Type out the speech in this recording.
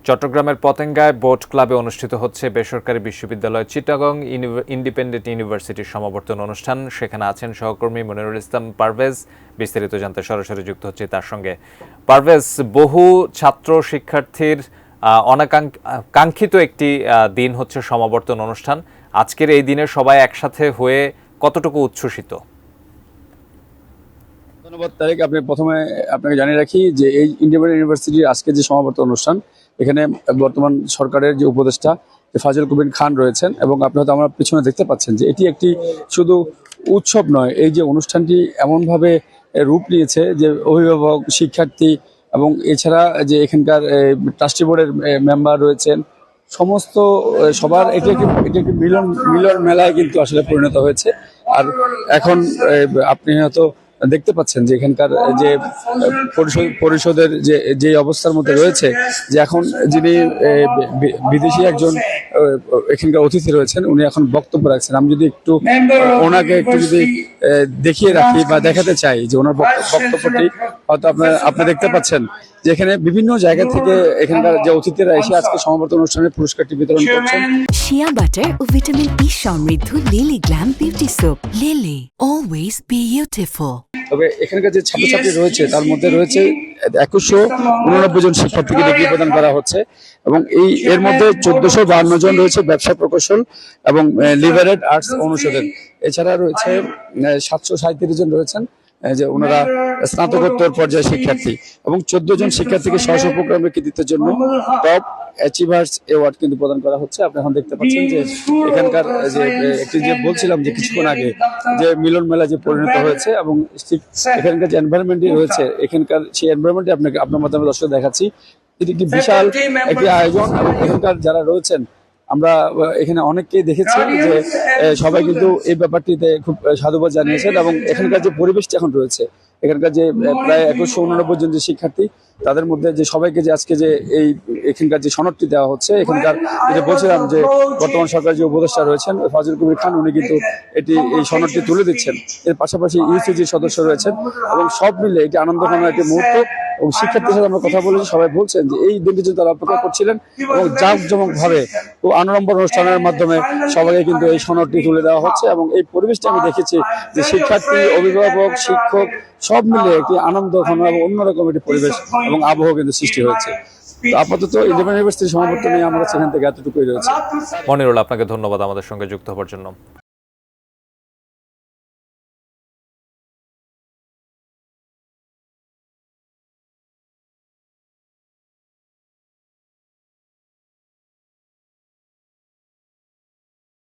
চট্টগ্রামের পতেঙ্গায় বোট ক্লাবে অনুষ্ঠিত হচ্ছে বেসরকারি বিশ্ববিদ্যালয় চিটাগং ইন্ডিপেন্ডেন্ট ইউনিভার্সিটির সমাবর্তন অনুষ্ঠান। সেখানে আছেন সহকর্মী মনিরুল ইসলাম পারভেজ। বিস্তারিত জানতে সরাসরি যুক্ত হচ্ছে তার সঙ্গে। পারভেজ, বহু ছাত্র শিক্ষার্থীর কাঙ্ক্ষিত একটি দিন হচ্ছে সমাবর্তন অনুষ্ঠান। আজকের এই দিনে সবাই একসাথে হয়ে কতটুকু উচ্ছ্বসিত? ধন্যবাদ তারেক। প্রথমে আপনাকে জানিয়ে রাখি যে এই ইন্ডিপেন্ডেন্ট ইউনিভার্সিটির আজকে যে সমাবর্তন অনুষ্ঠান, এখানে বর্তমান সরকারের যে উপদেষ্টা ফাজিল কবির খান রয়েছেন এবং আপনি হয়তো আমার পিছনে দেখতে পাচ্ছেন যে এটি একটি শুধু উৎসব নয়, এই যে অনুষ্ঠানটি এমনভাবে রূপ নিয়েছে যে অভিভাবক, শিক্ষার্থী এবং এছাড়া যে এখানকার ট্রাস্টি বোর্ডের মেম্বার রয়েছেন, সমস্ত সবার এটি একটি মিলন মেলায় কিন্তু আসলে পরিণত হয়েছে। আর এখন আপনি হয়তো দেখতে পাচ্ছেন যে এখানকার যে পরিষদের যে অবস্থার মধ্যে রয়েছে, যে এখন যিনি বিদেশি একজন এখানকার অতিথি রয়েছেন, উনি এখন বক্তব্য রাখছেন। আমি যদি একটু ওনাকে একটু যদি দেখিয়ে রাখি বা দেখাতে চাই যে ওনার বক্তব্যটি হয়তো আপনি দেখতে পাচ্ছেন যে এখানে বিভিন্ন জায়গা থেকে এখানকার যে অতিথিরা এসে আজকে সমাবর্তন অনুষ্ঠানে পুরস্কারটি বিতরণ করছেন। শিয়া বাটার ও ভিটামিন ই সমৃদ্ধ lily glam beauty soap. Lily, always beautiful. তবে এখানকার যে ছাত্রছাত্রী রয়েছে তার মধ্যে রয়েছে 2189 জন শিক্ষার্থীকে ডিগ্রি প্রদান করা হচ্ছে এবং এর মধ্যে 1452 জন রয়েছে ব্যবসা প্রকৌশল এবং লিবারেল আর্টস অনুষদের। এছাড়া রয়েছে 737 জন রয়েছেন যে ওনারা স্নাতকোত্তর পর্যায়ের শিক্ষার্থী এবং 14 জন শিক্ষার্থীকে স্ব প্রোগ্রামের কৃতিত্বের জন্য টপ অ্যাচিভার্স অ্যাওয়ার্ড কিন্তু প্রদান করা হচ্ছে। আপনি এখন দেখতে পাচ্ছেন যে এখানকার যে বলছিলাম যে কিছুক্ষণ আগে যে মিলন মেলা যে পরিণত হয়েছে এবং এখানকার যে এনভায়রনমেন্টই রয়েছে, এখানকার সেই এনভায়রনমেন্টই আপনার মাধ্যমে দর্শক দেখাচ্ছি। এটি একটি বিশাল একটি আয়োজন এবং এখানকার যারা রয়েছেন আমরা এখানে অনেককেই দেখেছি যে সবাই কিন্তু এই ব্যাপারটিতে খুব সাধুবাদ জানিয়েছেন এবং এখানকার যে পরিবেশটি এখন রয়েছে, এখানকার যে প্রায় 2189 জন যে শিক্ষার্থী, তাদের মধ্যে যে সবাইকে যে আজকে যে এখানকার যে সনদটি দেওয়া হচ্ছে, এখানকার যেটা বলছিলাম যে বর্তমান সরকার যে উপদেষ্টা রয়েছেন ফাজিল কবির খান, উনি কিন্তু এই সনদটি তুলে দিচ্ছেন। এর পাশাপাশি ইউসিজির সদস্য রয়েছেন এবং সব মিলে এটি আনন্দঘন একটি মুহূর্ত। এবং শিক্ষার্থীর সাথে আমরা কথা বলেছি, সবাই বলছেন যে এই দিনটির জন্য তারা অপেক্ষা করছিলেন এবং জাঁকজমক ভাবে ও আনন্দম্বর অনুষ্ঠানের মাধ্যমে সবাইকে কিন্তু এই সনদটি তুলে দেওয়া হচ্ছে এবং এই পরিবেশটা আমি দেখেছি যে শিক্ষার্থী, অভিভাবক, শিক্ষক সব মিলে একটি আনন্দ ঘন এবং অন্যরকম একটি পরিবেশ এবং আবহাওয়া কিন্তু সৃষ্টি হয়েছে। তো আপাতত ইন্ডিপেন্ডেন্ট ইউনিভার্সিটির সমাবর্তনে আমরা সেখান থেকে এতটুকুই রয়েছে। মনিরুল, আপনাকে ধন্যবাদ আমাদের সঙ্গে যুক্ত হওয়ার জন্য।